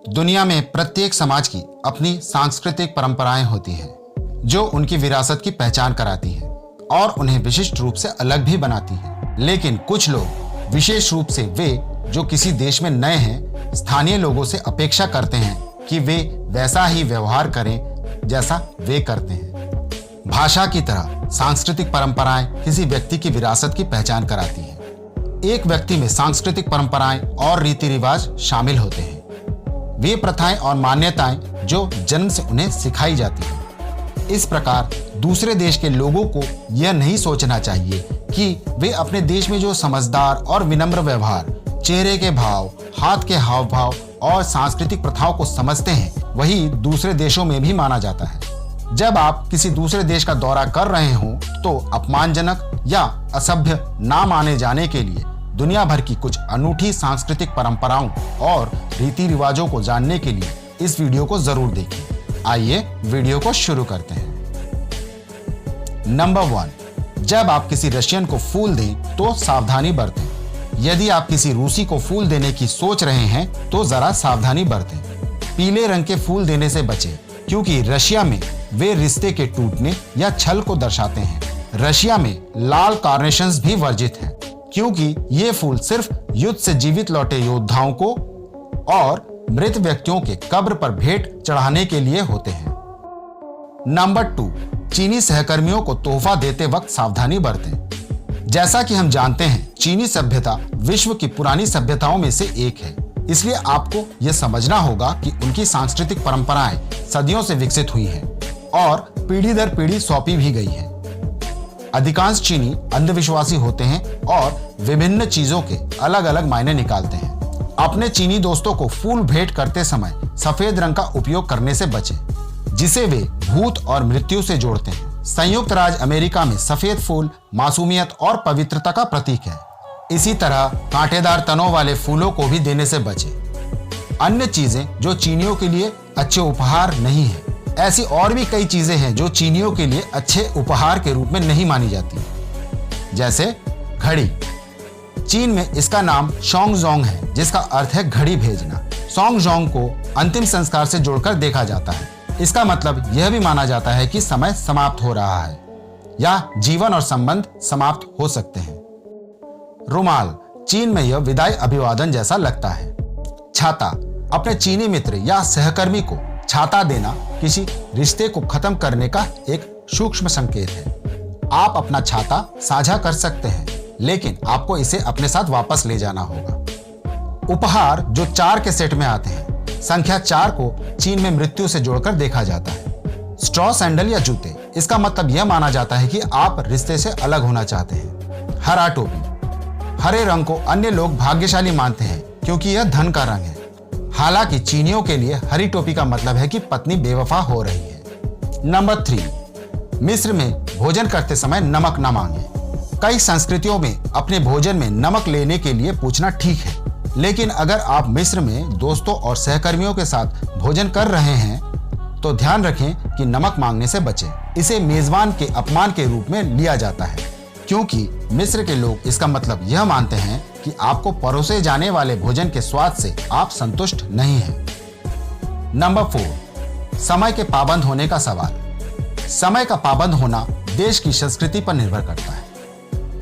दुनिया में प्रत्येक समाज की अपनी सांस्कृतिक परंपराएं होती हैं जो उनकी विरासत की पहचान कराती हैं और उन्हें विशिष्ट रूप से अलग भी बनाती हैं। लेकिन कुछ लोग, विशेष रूप से वे जो किसी देश में नए हैं, स्थानीय लोगों से अपेक्षा करते हैं कि वे वैसा ही व्यवहार करें जैसा वे करते हैं। भाषा की तरह सांस्कृतिक परंपराएं किसी व्यक्ति की विरासत की पहचान कराती हैं। एक व्यक्ति में सांस्कृतिक परंपराएं और रीति रिवाज शामिल होते हैं, वे प्रथाएं और मान्यताएं जो जन्म से उन्हें सिखाई जाती हैं। इस प्रकार दूसरे देश के लोगों को यह नहीं सोचना चाहिए कि वे अपने देश में जो समझदार और विनम्र व्यवहार, चेहरे के भाव, हाथ के हाव भाव और सांस्कृतिक प्रथाओं को समझते हैं, वही दूसरे देशों में भी माना जाता है। जब आप किसी दूसरे देश का दौरा कर रहे हों तो अपमानजनक या असभ्य ना माने जाने के लिए दुनिया भर की कुछ अनूठी सांस्कृतिक परंपराओं और रीति रिवाजों को जानने के लिए इस वीडियो को जरूर देखें। आइए वीडियो को शुरू करते हैं। नंबर 1, जब आप किसी रशियन को फूल दें तो सावधानी बरतें। यदि आप किसी रूसी को फूल देने की सोच रहे हैं तो जरा सावधानी बरतें। पीले रंग के फूल देने से बचें क्योंकि रशिया में वे रिश्ते के टूटने या छल को दर्शाते हैं। रशिया में लाल कार्नेशंस भी वर्जित हैं क्योंकि ये फूल सिर्फ युद्ध से जीवित लौटे योद्धाओं को और मृत व्यक्तियों के कब्र पर भेंट चढ़ाने के लिए होते हैं। नंबर 2, चीनी सहकर्मियों को तोहफा देते वक्त सावधानी बरतें। जैसा कि हम जानते हैं, चीनी सभ्यता विश्व की पुरानी सभ्यताओं में से एक है, इसलिए आपको यह समझना होगा कि उनकी सांस्कृतिक परंपराएं सदियों से विकसित हुई हैं और पीढ़ी दर पीढ़ी सौंपी भी गई हैं। अधिकांश चीनी अंधविश्वासी होते हैं और विभिन्न चीजों के अलग अलग मायने निकालते हैं। अपने चीनी दोस्तों को फूल भेंट करते समय सफेद रंग का उपयोग करने से बचें, जिसे वे भूत और मृत्यु से जोड़ते हैं। संयुक्त राज्य अमेरिका में सफेद फूल मासूमियत और पवित्रता का प्रतीक है। इसी तरह कांटेदार तनों वाले फूलों को भी देने से बचें। अन्य चीजें जो चीनियों के लिए अच्छे उपहार नहीं है, ऐसी और भी कई चीजें हैं जो चीनियों के लिए अच्छे उपहार के रूप में नहीं मानी जाती, जैसे घड़ी। चीन में इसका नाम शोंगजोंग है, जिसका अर्थ है घड़ी भेजना। शोंगजोंग को अंतिम संस्कार से जोड़कर देखा जाता है। इसका मतलब यह भी माना जाता है कि समय समाप्त हो रहा है या जीवन और संबंध समाप्त हो सकते हैं। रुमाल, चीन में यह विदाई अभिवादन जैसा लगता है। छाता, अपने चीनी मित्र या सहकर्मी को छाता देना किसी रिश्ते को खत्म करने का एक सूक्ष्म संकेत है। आप अपना छाता साझा कर सकते हैं, लेकिन आपको इसे अपने साथ वापस ले जाना होगा। उपहार जो 4 के सेट में आते हैं। संख्या 4 को चीन में मृत्यु से जोड़कर देखा जाता है। स्ट्रॉ सैंडल या जूते, इसका मतलब यह माना जाता है कि आप रिश्ते से अलग होना चाहते हैं। हरा टोपी, हरे रंग को अन्य लोग भाग्यशाली मानते हैं क्योंकि यह धन का रंग है। हालांकि चीनियों के लिए हरी टोपी का मतलब है कि पत्नी बेवफा हो रही है। नंबर 3, मिस्र में भोजन करते समय नमक न मांगे। कई संस्कृतियों में अपने भोजन में नमक लेने के लिए पूछना ठीक है, लेकिन अगर आप मिस्र में दोस्तों और सहकर्मियों के साथ भोजन कर रहे हैं तो ध्यान रखें कि नमक मांगने से बचें। इसे मेजबान के अपमान के रूप में लिया जाता है क्योंकि मिस्र के लोग इसका मतलब यह मानते हैं कि आपको परोसे जाने वाले भोजन के स्वाद से आप संतुष्ट नहीं हैं। नंबर 4, समय के पाबंद होने का सवाल। समय का पाबंद होना देश की संस्कृति पर निर्भर करता है।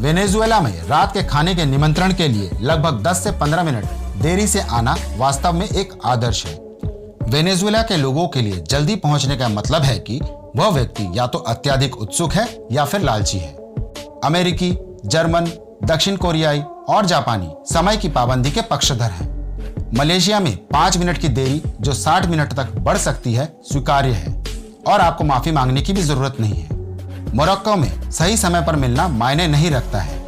वेनेजुएला में रात के खाने के निमंत्रण के लिए लगभग 10 से 15 मिनट देरी से आना वास्तव में एक आदर्श है। वेनेजुएला के लोगों के लिए जल्दी पहुंचने का मतलब है कि वह व्यक्ति या तो अत्यधिक उत्सुक है या फिर लालची है। अमेरिकी, जर्मन, दक्षिण कोरियाई और जापानी समय की पाबंदी के पक्षधर हैं। मलेशिया में 5 मिनट की देरी जो 60 मिनट तक बढ़ सकती है स्वीकार्य है और आपको माफी मांगने की भी जरूरत नहीं है। मोरक्को में सही समय पर मिलना मायने नहीं रखता है।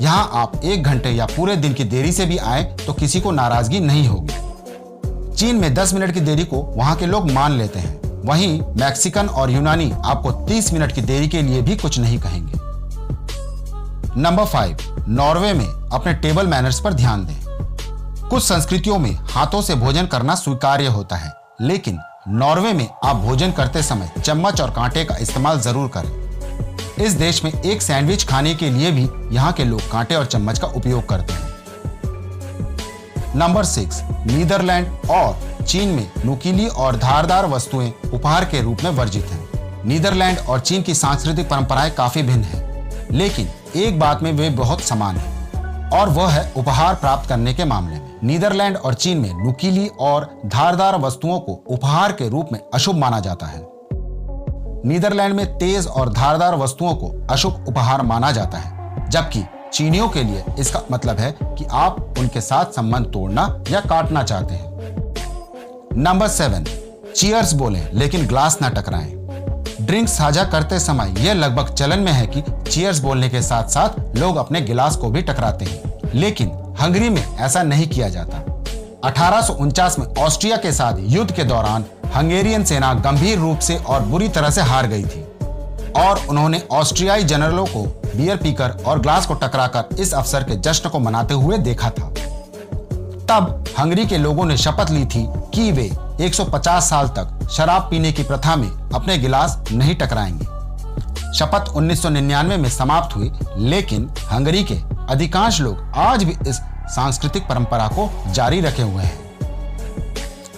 यहाँ आप 1 घंटे या पूरे दिन की देरी से भी आए तो किसी को नाराजगी नहीं होगी। चीन में 10 मिनट की देरी को वहाँ के लोग मान लेते हैं। वहीं मैक्सिकन और यूनानी आपको 30 मिनट की देरी के लिए भी कुछ नहीं कहेंगे। नंबर 5, नॉर्वे में अपने टेबल मैनर्स पर ध्यान दें। कुछ संस्कृतियों में हाथों से भोजन करना स्वीकार्य होता है, लेकिन नॉर्वे में आप भोजन करते समय चम्मच और कांटे का इस्तेमाल जरूर करें। इस देश में एक सैंडविच खाने के लिए भी यहाँ के लोग कांटे और चम्मच का उपयोग करते हैं। नंबर 6, नीदरलैंड और चीन में नुकीली और धारदार वस्तुएं उपहार के रूप में वर्जित हैं। नीदरलैंड और चीन की सांस्कृतिक परंपराएं काफी भिन्न हैं, लेकिन एक बात में वे बहुत समान हैं और वह है उपहार प्राप्त करने के मामले में। नीदरलैंड और चीन में नुकीली और धारदार वस्तुओं को उपहार के रूप में अशुभ माना जाता है। नीदरलैंड में तेज और धारदार वस्तुओं को अशुभ उपहार माना जाता है, जबकि चीनियों के लिए इसका मतलब है कि आप उनके साथ संबंध तोड़ना या काटना चाहते हैं। नंबर 7, चीयर्स बोलें लेकिन ग्लास ना टकराएं। ड्रिंक साझा करते समय यह लगभग चलन में है कि चीयर्स बोलने के साथ साथ लोग अपने गिलास को भी टकराते हैं, लेकिन हंगरी में ऐसा नहीं किया जाता। 1849 में ऑस्ट्रिया के साथ युद्ध के दौरान हंगेरियन सेना गंभीर रूप से और बुरी तरह से हार गई थी और उन्होंने ऑस्ट्रियाई जनरलों को बियर पीकर और ग्लास को टकराकर इस अवसर के जश्न को मनाते हुए देखा था। तब हंगरी के लोगों ने शपथ ली थी कि वे 150 साल तक शराब पीने की प्रथा में अपने गिलास नहीं टकराएंगे। शपथ 1999 में समाप्त हुई, लेकिन हंगरी के अधिकांश लोग आज भी इस सांस्कृतिक परंपरा को जारी रखे हुए हैं।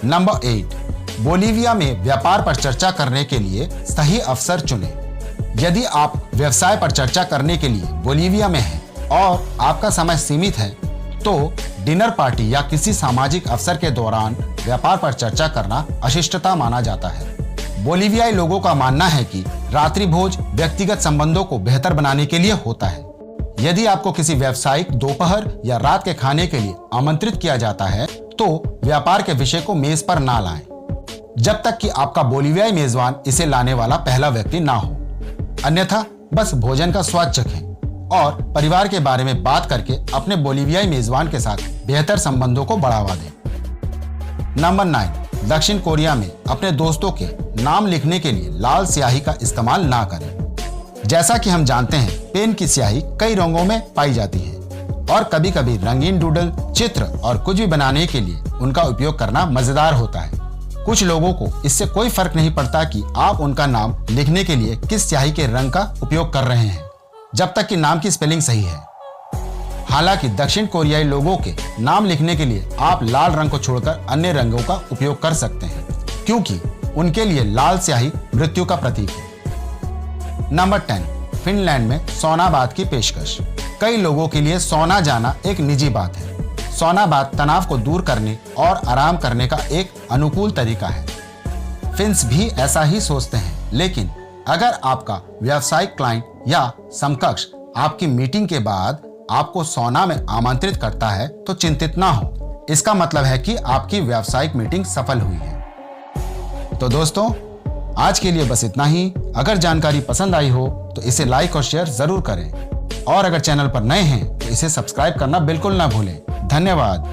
नंबर 8, बोलीविया में व्यापार पर चर्चा करने के लिए सही अवसर चुनें। यदि आप व्यवसाय पर चर्चा करने के लिए बोलीविया में हैं और आपका समय सीमित है, तो डिनर पार्टी या किसी सामाजिक अवसर के दौरान व्यापार पर चर्चा करना अशिष्टता माना जाता है। बोलीवियाई लोगों का मानना है कि रात्रि भोज व्यक्तिगत संबंधों को बेहतर बनाने के लिए होता है। यदि आपको किसी व्यावसायिक दोपहर या रात के खाने के लिए आमंत्रित किया जाता है, तो व्यापार के विषय को मेज पर ना लाएं, जब तक कि आपका बोलीवियाई मेजबान इसे लाने वाला पहला व्यक्ति ना हो। अन्यथा बस भोजन का स्वाद चखें और परिवार के बारे में बात करके अपने बोलीवियाई मेजबान के साथ बेहतर संबंधों को बढ़ावा दें। नंबर 9, दक्षिण कोरिया में अपने दोस्तों के नाम लिखने के लिए लाल स्याही का इस्तेमाल ना करें। जैसा कि हम जानते हैं, पेन की स्याही कई रंगों में पाई जाती है और कभी कभी रंगीन डूडल, चित्र और कुछ भी बनाने के लिए उनका उपयोग करना मजेदार होता है। कुछ लोगों को इससे कोई फर्क नहीं पड़ता कि आप उनका नाम लिखने के लिए किस स्याही के रंग का उपयोग कर रहे हैं, जब तक कि नाम की स्पेलिंग सही है। हालांकि दक्षिण कोरियाई लोगों के नाम लिखने के लिए आप लाल रंग को छोड़कर अन्य रंगों का उपयोग कर सकते हैं, क्योंकि उनके लिए लाल स्याही मृत्यु का प्रतीक है। नंबर 10, फिनलैंड में सौनाबाद की पेशकश। कई लोगों के लिए सौना जाना एक निजी बात है। सौनाबाद तनाव को दूर करने और आराम करने का एक अनुकूल तरीका है। फिन्स भी ऐसा ही सोचते हैं, लेकिन अगर आपका व्यावसायिक क्लाइंट या समकक्ष आपकी मीटिंग के बाद आपको सौना में आमंत्रित करता है, तो चिंतित ना हो। इसका मतलब है कि आपकी व्यावसायिक मीटिंग सफल हुई है। तो दोस्तों, आज के लिए बस इतना ही। अगर जानकारी पसंद आई हो तो इसे लाइक और शेयर जरूर करें और अगर चैनल पर नए हैं तो इसे सब्सक्राइब करना बिल्कुल ना भूलें। धन्यवाद।